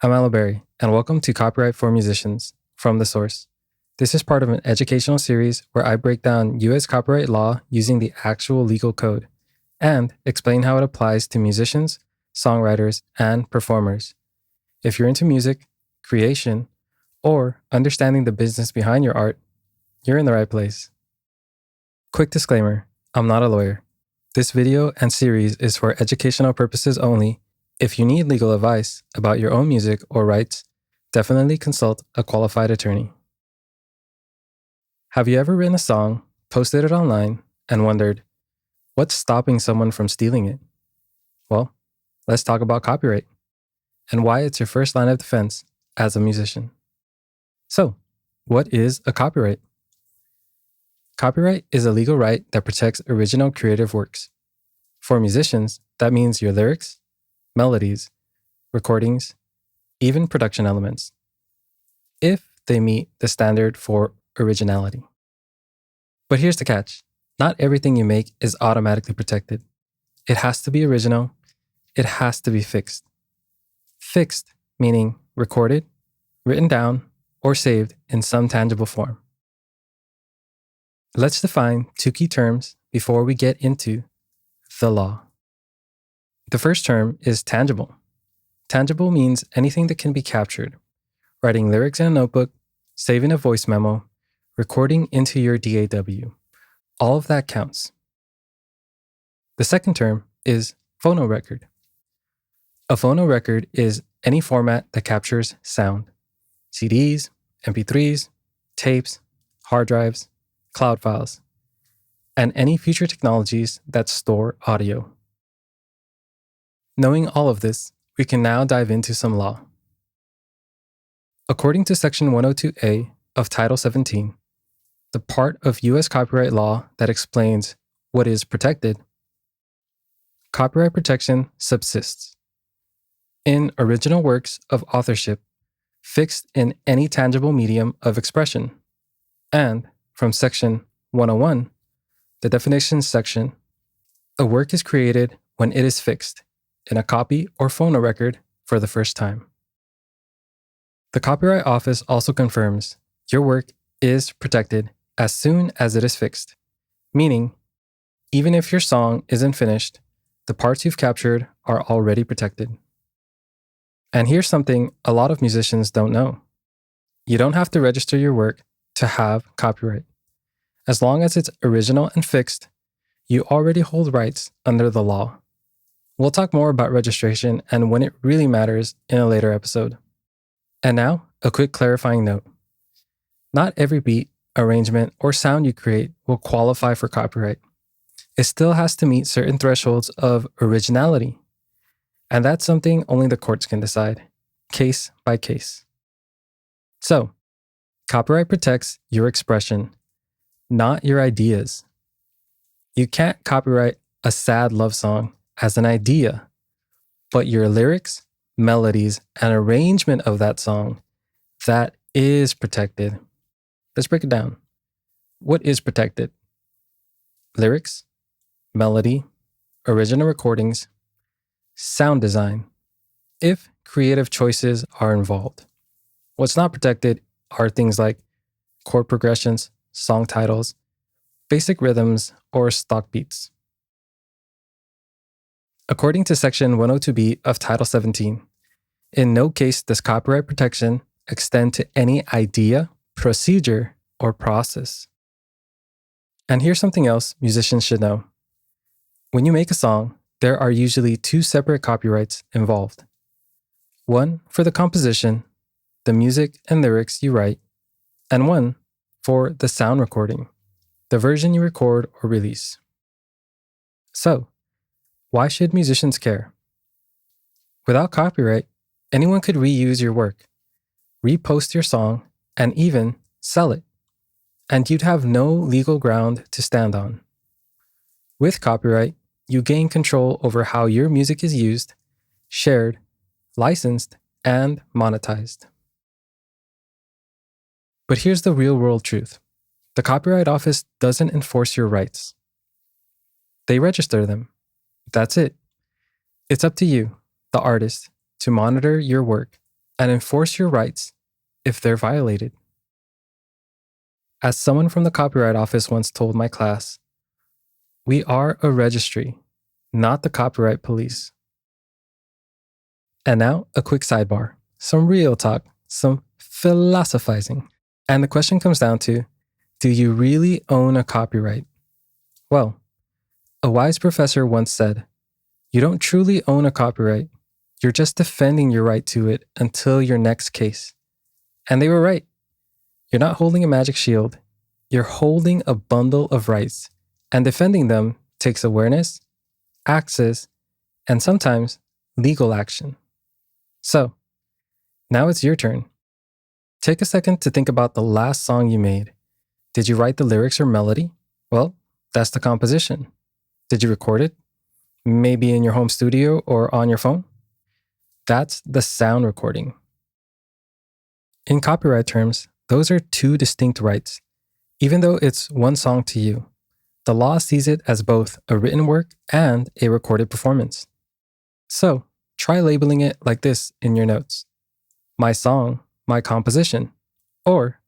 I'm Aloe Berry, and welcome to Copyright for Musicians from the Source. This is part of an educational series where I break down U.S. copyright law using the actual legal code and explain how it applies to musicians, songwriters, and performers. If you're into music, creation, or understanding the business behind your art, you're in the right place. Quick disclaimer, I'm not a lawyer. This video and series is for educational purposes only. If you need legal advice about your own music or rights, definitely consult a qualified attorney. Have you ever written a song, posted it online, and wondered, what's stopping someone from stealing it? Well, let's talk about copyright and why it's your first line of defense as a musician. So, what is a copyright? Copyright is a legal right that protects original creative works. For musicians, that means your lyrics, melodies, recordings, even production elements, if they meet the standard for originality. But here's the catch. Not everything you make is automatically protected. It has to be original. It has to be fixed. Fixed meaning recorded, written down, or saved in some tangible form. Let's define two key terms before we get into the law. The first term is tangible. Tangible means anything that can be captured. Writing lyrics in a notebook, saving a voice memo, recording into your DAW. All of that counts. The second term is phonorecord. A phonorecord is any format that captures sound. CDs, MP3s, tapes, hard drives, cloud files, and any future technologies that store audio. Knowing all of this, we can now dive into some law. According to Section 102A of Title 17, the part of U.S. copyright law that explains what is protected, copyright protection subsists in original works of authorship fixed in any tangible medium of expression. And from Section 101, the definitions section, a work is created when it is fixed in a copy or phonorecord for the first time. The Copyright Office also confirms your work is protected as soon as it is fixed, meaning even if your song isn't finished, the parts you've captured are already protected. And here's something a lot of musicians don't know. You don't have to register your work to have copyright. As long as it's original and fixed, you already hold rights under the law. We'll talk more about registration and when it really matters in a later episode. And now, a quick clarifying note. Not every beat, arrangement, or sound you create will qualify for copyright. It still has to meet certain thresholds of originality. And that's something only the courts can decide, case by case. So, copyright protects your expression, not your ideas. You can't copyright a sad love song as an idea, but your lyrics, melodies, and arrangement of that song, that is protected. Let's break it down. What is protected? Lyrics, melody, original recordings, sound design, if creative choices are involved. What's not protected are things like chord progressions, song titles, basic rhythms, or stock beats. According to Section 102B of Title 17, in no case does copyright protection extend to any idea, procedure, or process. And here's something else musicians should know. When you make a song, there are usually two separate copyrights involved. One for the composition, the music and lyrics you write, and one for the sound recording, the version you record or release. So, why should musicians care? Without copyright, anyone could reuse your work, repost your song, and even sell it, and you'd have no legal ground to stand on. With copyright, you gain control over how your music is used, shared, licensed, and monetized. But here's the real-world truth. The Copyright Office doesn't enforce your rights. They register them. That's it. It's up to you, the artist, to monitor your work and enforce your rights if they're violated. As someone from the Copyright Office once told my class, we are a registry, not the copyright police. And now, a quick sidebar, some real talk, some philosophizing. And the question comes down to, do you really own a copyright? Well, a wise professor once said, you don't truly own a copyright. You're just defending your right to it until your next case. And they were right. You're not holding a magic shield. You're holding a bundle of rights, and defending them takes awareness, access, and sometimes legal action. So, now it's your turn. Take a second to think about the last song you made. Did you write the lyrics or melody? Well, that's the composition. Did you record it? Maybe in your home studio or on your phone? That's the sound recording. In copyright terms, those are two distinct rights. Even though it's one song to you, the law sees it as both a written work and a recorded performance. So, try labeling it like this in your notes. My song, my composition, or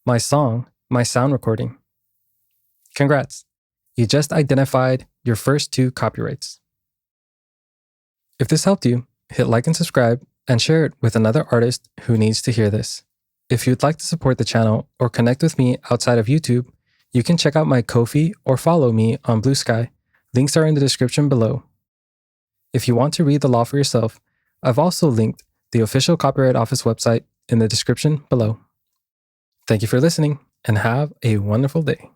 my song, my sound recording. Congrats! You just identified your first two copyrights. If this helped you, hit like and subscribe and share it with another artist who needs to hear this. If you'd like to support the channel or connect with me outside of YouTube, you can check out my Ko-fi or follow me on Blue Sky. Links are in the description below. If you want to read the law for yourself, I've also linked the official Copyright Office website in the description below. Thank you for listening and have a wonderful day.